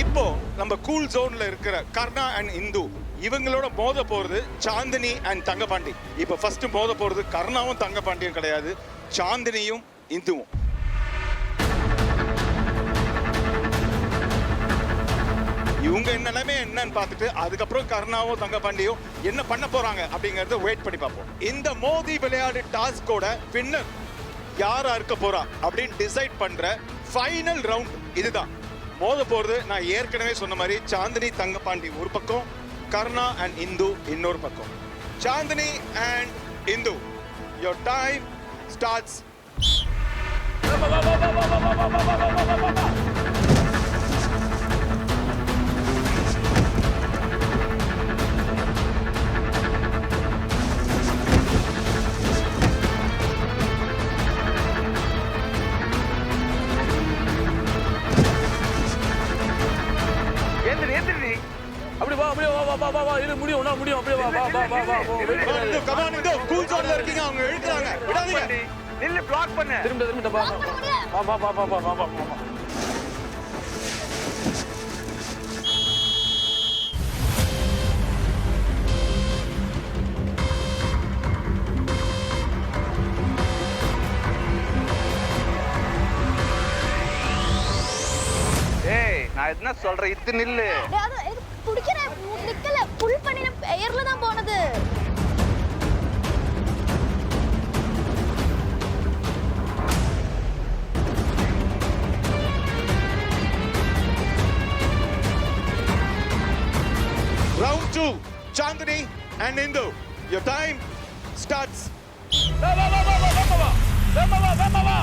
இப்போ நம்ம கூல் ஜோன்ல இருக்கிற கர்ணா அண்ட் இந்து இவங்களோட மோத போறது சாந்தினி அண்ட் தங்கபாண்டி. இப்போ ஃபர்ஸ்ட் மோத போறது கர்ணாவும் தங்கபாண்டியும் கிடையாது, சாந்தினியும் இந்துவும். இவங்க நிலைமை என்னன்னு பார்த்துட்டு அதுக்கப்புறம் கர்ணாவும் தங்கபாண்டியும் என்ன பண்ண போறாங்க அப்படிங்கறத வெயிட் பண்ணி பார்ப்போம். இந்த மோதி விளையாடு டாஸ்கோட வின்னர் யாரா இருக்க போறா அப்படின்னு டிசைட் பண்ற ஃபைனல் ரவுண்ட் இதுதான். மோத போறது நான் ஏற்கனவே சொன்ன மாதிரி சாந்தினி தங்கபாண்டி ஒரு பக்கம், கர்ணா அண்ட் இந்து இன்னொரு பக்கம். Chandini and Indu, your time starts. அப்படி வா, அப்படியே வா வா வா வா வா, இது முடியும், உன்னால முடியும், அப்படியே வா வா வா வா வா. கம் ஆன் இந்து, கூல் ஜோன்ல இருக்கீங்க, அவங்க இழுக்குறாங்க, விடாதீங்க. நில்லு, பிளாக் பண்ணு. திரும்ப வா வா வா வா வா வா வா வா. ஏய், நான் என்ன சொல்றேன், இது நில்லு. புடிக்கிறேன், நிக்கல, புல் பண்ணின பெயர்ல தான் போனது. Round 2, Chandani and Indu. Your time starts. வா வா வா வா வா வா வா வா வா வா.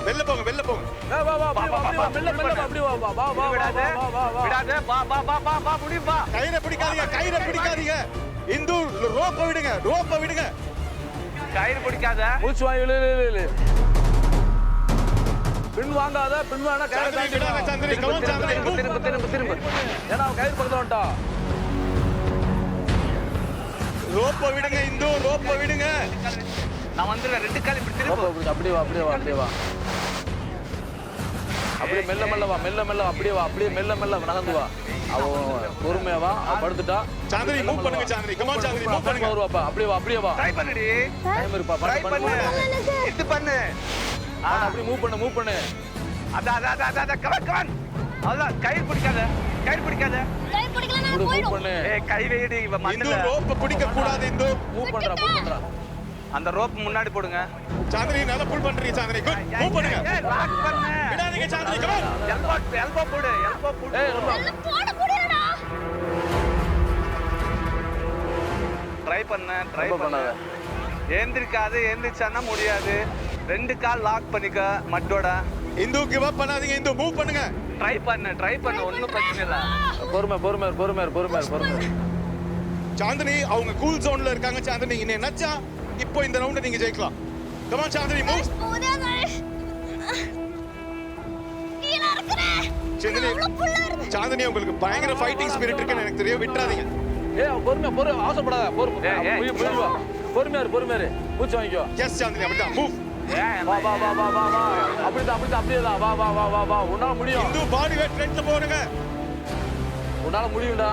வெளில போங்க, வெளில போங்க. வா வா வா வா வா, மெல்ல மெல்ல வா, அப்படி வா வா வா வா விடாத, விடாத, வா வா வா வா வா, முடியும் வா. கயிறை பிடிக்காதீங்க, கயிறை பிடிக்காதீங்க. இந்து ரோப்பை விடுங்க, ரோப்பை விடுங்க. கயிறு பிடிக்காத. மூச்சு வாங்கி இழு இழு இழு. பின் வாங்காத, பின் வாங்கினா கயிறு சாந்தினி விடாத, சாந்தினி, come on, சாந்தினி. திரும்ப. ஏன்னா அவன் கயிறு பக்கத்துல வந்துட்டான். ரோப்பை விடுங்க இந்து, ரோப்பை விடுங்க. நான் வந்துடுறேன், ரெண்டு கால் இப்படி திரும்ப. அப்படியே வா, அப்படியே வா, அப்படியே வா. அப்படியே மெல்ல மெல்ல வா, மெல்ல மெல்ல அப்படியே வா, அப்படியே மெல்ல மெல்ல நகர்ந்து வா. அவன் பொறுமையா வா, அவன் படுத்துட்டா. சாந்தினி மூவ் பண்ணுங்க, Chandini, come on, Chandini, move பண்ணுங்க. வருவாப்பா, அப்படியே வா, அப்படியே வா. ட்ரை பண்ணுடி. டைம் இருப்பா, ட்ரை பண்ணு பண்ணு. இது பண்ணு. அப்படியே மூவ் பண்ணு, மூவ் பண்ணு. அத கவன். அவ்வளவுதான், கயிறு பிடிக்காத. கயிறு பிடிக்காத. கை பிடிக்கல நான் மூவ் போய்டும். பண்ணு. ஏய், கை வைடி, இவ இந்து மண்ணுல. ரோப்பை பிடிக்க கூடாது இந்து. மூவ் பண்றா, மூவ் பண்றா. அந்த ரோப் முன்னாடி போடுங்க. சாந்தினி நல்லா புல் பண்றீங்க, சாந்தினி, குட். மூவ் பண்ணுங்க. ஏய், லாக் பண்ணு. விடாதீங்க சாந்தினி, come on. எல்போ போடு, எல்போ போடு. ஏய், ரொம்ப எல்லாம் போட முடியலடா. ட்ரை பண்ணு. ரொம்ப பண்ணாத. ஏந்திரிக்காது, ஏந்திரிச்சானா முடியாது. ரெண்டு கால் லாக் பண்ணிக்க மட்டோட. இந்து கிவ் அப் பண்ணாதீங்க இந்து, மூவ் பண்ணுங்க. ட்ரை பண்ணு, ஒன்றும் பிரச்சனை இல்லை. பொறுமை. சாந்தினி அவங்க கூல் ஜோன்ல இருக்காங்க. சாந்தினி இன்னே நச்சா இப்போ இந்த ரவுண்ட நீங்க ஜெயிக்கலாம். Come on Chandini, move. கீழ இருக்கறேன். சாந்தினி, சாந்தினி உங்களுக்கு பயங்கர ஃபைட்டிங் ஸ்பிரிட் இருக்குன்னு எனக்கு தெரியும், விட்டுறாதீங்க. ஏய், பொறுமை, அவசரப்படாத. பொறுமையா இரு. மூச்சு வாங்கிக்கோ. எஸ் சாந்தினி, அப்படிதான், மூவ். வா. அப்படியே தான். வா. உன்னால முடியும். இந்து பாடி வெயிட் ஃப்ரண்ட்ல போடுங்க. உன்னால முடியும்டா.